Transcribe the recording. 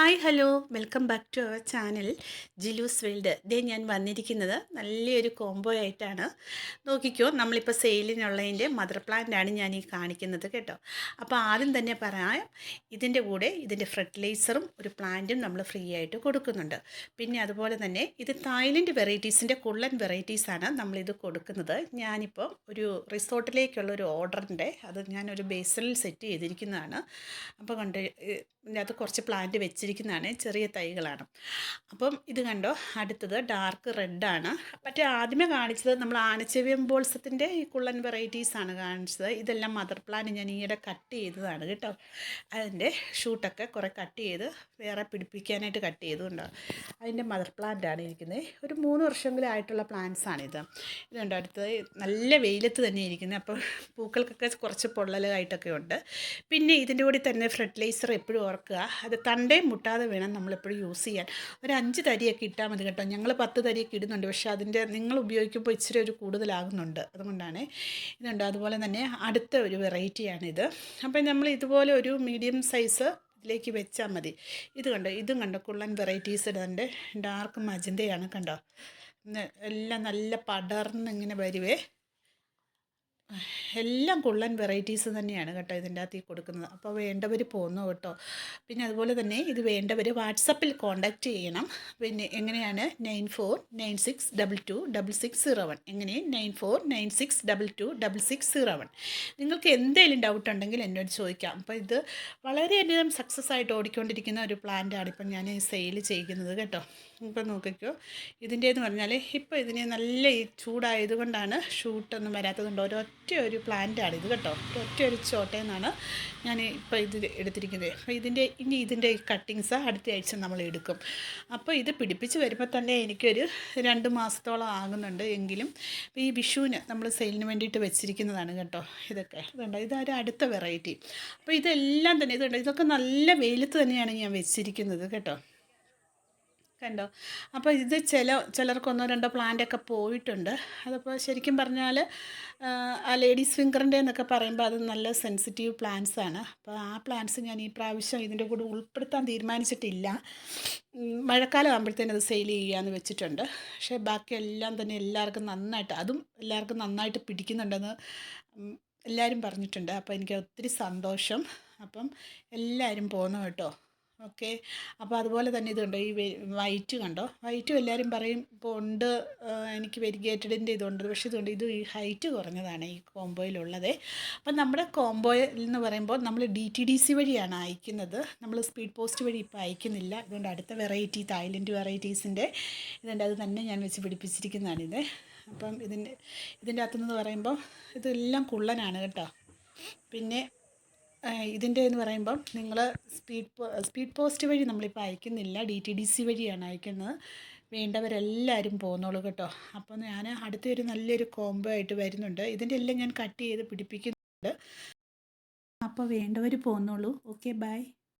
Hi hello welcome back to our channel Jilu's world. ദേ ഞാൻ വന്നിരിക്കുന്നത് നല്ലൊരു കോംബോ ആയിട്ടാണ്. നോക്കിക്കോ, നമ്മളിപ്പോൾ സെയിലിനുള്ളതിൻ്റെ മദർ പ്ലാന്റാണ് ഞാൻ ഈ കാണിക്കുന്നത് കേട്ടോ. അപ്പോൾ ആദ്യം തന്നെ പറയാം, ഇതിൻ്റെ കൂടെ ഇതിൻ്റെ ഫെർട്ടിലൈസറും ഒരു പ്ലാന്റും നമ്മൾ ഫ്രീ ആയിട്ട് കൊടുക്കുന്നുണ്ട്. പിന്നെ അതുപോലെ തന്നെ ഇത് തായ്ലൻഡ് വെറൈറ്റീസിൻ്റെ കുള്ളൻ വെറൈറ്റീസാണ് നമ്മളിത് കൊടുക്കുന്നത്. ഞാനിപ്പോൾ ഒരു റിസോർട്ടിലേക്കുള്ള ഒരു ഓർഡറിൻ്റെ അത് ഞാനൊരു ബേസിൽ സെറ്റ് ചെയ്തിരിക്കുന്നതാണ്. അപ്പോൾ കണ്ട് ഇതിനകത്ത് കുറച്ച് പ്ലാന്റ് വെച്ചിരിക്കുന്നതാണ്, ചെറിയ തൈകളാണ്. അപ്പം ഇത് കണ്ടോ, അടുത്തത് ഡാർക്ക് റെഡാണ്. മറ്റേ ആദ്യമേ കാണിച്ചത് നമ്മൾ ആനച്ചെവിയൻ ബോൾസത്തിൻ്റെ ഈ കുള്ളൻ വെറൈറ്റീസാണ് കാണിച്ചത്. ഇതെല്ലാം മദർ പ്ലാന്റ് ഞാൻ ഈയിടെ കട്ട് ചെയ്തതാണ് കേട്ടോ. അതിൻ്റെ ഷൂട്ടൊക്കെ കുറേ കട്ട് ചെയ്ത് വേറെ പിടിപ്പിക്കാനായിട്ട് കട്ട് ചെയ്തുകൊണ്ടോ അതിൻ്റെ മദർ പ്ലാന്റാണ് ഇരിക്കുന്നത്. ഒരു 3 വർഷമെങ്കിലും ആയിട്ടുള്ള പ്ലാന്റ്സാണിത്. ഇതുണ്ട്, അടുത്തത് നല്ല വെയിലത്ത് തന്നെ ഇരിക്കുന്നത്. അപ്പോൾ പൂക്കൾക്കൊക്കെ കുറച്ച് പൊള്ളലായിട്ടൊക്കെ ഉണ്ട്. പിന്നെ ഇതിൻ്റെ കൂടെ തന്നെ ഫെർട്ടിലൈസർ എപ്പോഴും ഓർക്കുക, അത് തണ്ടേ മുട്ടാതെ വേണം നമ്മളെപ്പോഴും യൂസ് ചെയ്യാൻ. ഒരു 5 തരിയൊക്കെ ഇട്ടാൽ മതി കേട്ടോ. ഞങ്ങൾ 10 തരിയൊക്കെ ഇടുന്നുണ്ട്, പക്ഷേ അതിൻ്റെ നിങ്ങൾ ഉപയോഗിക്കുമ്പോൾ ഇച്ചിരി ഒരു കൂടുതലാകുന്നുണ്ട്, അതുകൊണ്ടാണ്. ഇതുണ്ട്, അതുപോലെ തന്നെ അടുത്ത ഒരു വെറൈറ്റിയാണിത്. അപ്പം നമ്മൾ ഇതുപോലെ ഒരു മീഡിയം സൈസ് ഇതിലേക്ക് വെച്ചാൽ മതി. ഇത് കണ്ടോ, ഇതും കണ്ടോ, കുള്ളൻ വെറൈറ്റീസ് ഇടുന്നുണ്ട്. ഡാർക്ക് മജന്തയാണ് കണ്ടോ. എല്ലാം നല്ല പടർന്ന് ഇങ്ങനെ വരുവേ. എല്ലാം കുള്ളൻ വെറൈറ്റീസ് തന്നെയാണ് കേട്ടോ ഇതിൻ്റെ അകത്ത് കൊടുക്കുന്നത്. അപ്പോൾ വേണ്ടവർ പോന്നു കേട്ടോ. പിന്നെ അതുപോലെ തന്നെ ഇത് വേണ്ടവർ വാട്സപ്പിൽ കോൺടാക്റ്റ് ചെയ്യണം. പിന്നെ എങ്ങനെയാണ് 9496226601, എങ്ങനെ 9496226601. നിങ്ങൾക്ക് എന്തെങ്കിലും ഡൗട്ട് ഉണ്ടെങ്കിൽ എന്നോട് ചോദിക്കാം. അപ്പോൾ ഇത് വളരെയധികം സക്സസ് ആയിട്ട് ഓടിക്കൊണ്ടിരിക്കുന്ന ഒരു പ്ലാന്റാണ് ഇപ്പം ഞാൻ സെയിൽ ചെയ്യുന്നത് കേട്ടോ. ഇപ്പം നോക്കിക്കോ, ഇതിൻ്റെന്ന് പറഞ്ഞാൽ ഇപ്പോൾ ഇതിന് നല്ല ഈ ചൂടായതുകൊണ്ടാണ് ഷൂട്ടൊന്നും വരാത്തതുകൊണ്ട് ഒരൊറ്റ ഒരു പ്ലാന്റാണ് ഇത് കേട്ടോ. ഒറ്റ ഒരു ചോട്ടയിൽ നിന്നാണ് ഞാൻ ഇപ്പോൾ ഇത് എടുത്തിരിക്കുന്നത്. അപ്പോൾ ഇതിൻ്റെ കട്ടിങ്സ് അടുത്ത ആഴ്ച നമ്മൾ എടുക്കും. അപ്പോൾ ഇത് പിടിപ്പിച്ച് വരുമ്പോൾ തന്നെ എനിക്കൊരു 2 മാസത്തോളം ആകുന്നുണ്ട്. എങ്കിലും ഈ വിഷുവിന് നമ്മൾ സെയിലിന് വേണ്ടിയിട്ട് വെച്ചിരിക്കുന്നതാണ് കേട്ടോ. ഇതൊക്കെ ഇതുണ്ട്, ഇതൊരു അടുത്ത വെറൈറ്റി. അപ്പോൾ ഇതെല്ലാം തന്നെ ഇതുണ്ട്, ഇതൊക്കെ നല്ല വെയിലത്ത് തന്നെയാണ് ഞാൻ വെച്ചിരിക്കുന്നത് കേട്ടോ. കണ്ടോ. അപ്പോൾ ഇത് ചിലർക്ക് 1-2 പ്ലാന്റൊക്കെ പോയിട്ടുണ്ട്. അതപ്പോൾ ശരിക്കും പറഞ്ഞാൽ ആ ലേഡീസ് ഫിംഗറിൻ്റെ എന്നൊക്കെ പറയുമ്പോൾ അത് നല്ല സെൻസിറ്റീവ് പ്ലാന്റ്സാണ്. അപ്പോൾ ആ പ്ലാന്റ്സ് ഞാൻ ഈ പ്രാവശ്യം ഇതിൻ്റെ കൂടെ ഉൾപ്പെടുത്താൻ തീരുമാനിച്ചിട്ടില്ല. മഴക്കാലം ആകുമ്പോഴത്തേനും അത് സെയിൽ ചെയ്യാമെന്ന് വെച്ചിട്ടുണ്ട്. പക്ഷേ ബാക്കിയെല്ലാം തന്നെ എല്ലാവർക്കും നന്നായിട്ട് പിടിക്കുന്നുണ്ടെന്ന് എല്ലാവരും പറഞ്ഞിട്ടുണ്ട്. അപ്പോൾ എനിക്ക് ഒത്തിരി സന്തോഷം. അപ്പം എല്ലാവരും പോന്നു കേട്ടോ. ഓക്കെ. അപ്പോൾ അതുപോലെ തന്നെ ഇതുണ്ട്, ഈ വൈറ്റ് കണ്ടോ. വൈറ്റും എല്ലാവരും പറയും ഇപ്പോൾ ഉണ്ട്, എനിക്ക് വെരിഗേറ്റഡിൻ്റെ ഇതുണ്ട്. പക്ഷേ ഇതുണ്ട്, ഇത് ഈ ഹൈറ്റ് കുറഞ്ഞതാണ് ഈ കോംബോയിലുള്ളത്. അപ്പം നമ്മുടെ കോംബോയിൽ എന്ന് പറയുമ്പോൾ നമ്മൾ DTDC വഴിയാണ് അയക്കുന്നത്. നമ്മൾ സ്പീഡ് പോസ്റ്റ് വഴി ഇപ്പോൾ അയക്കുന്നില്ല. ഇതുകൊണ്ട് അടുത്ത വെറൈറ്റി തായ്ലൻഡ് വെറൈറ്റീസിൻ്റെ ഇതുണ്ട്, അത് തന്നെ ഞാൻ വെച്ച് പിടിപ്പിച്ചിരിക്കുന്നതാണിത്. അപ്പം ഇതിൻ്റെ അകത്തുനിന്ന് പറയുമ്പോൾ ഇതെല്ലാം കുള്ളനാണ് കേട്ടോ. പിന്നെ ഇതിൻ്റെ എന്ന് പറയുമ്പം നിങ്ങൾ സ്പീഡ് പോസ്റ്റ് വഴി നമ്മളിപ്പോൾ അയക്കുന്നില്ല, DTDC വഴിയാണ് അയക്കുന്നത്. വേണ്ടവരെല്ലാവരും പോന്നോളൂ കേട്ടോ. അപ്പോൾ ഞാൻ അടുത്തൊരു നല്ലൊരു കോംബോ ആയിട്ട് വരുന്നുണ്ട്. ഇതിൻ്റെ എല്ലാം ഞാൻ കട്ട് ചെയ്ത് പിടിപ്പിക്കുന്നുണ്ട്. അപ്പോൾ വേണ്ടവർ പോന്നോളൂ. Okay, by.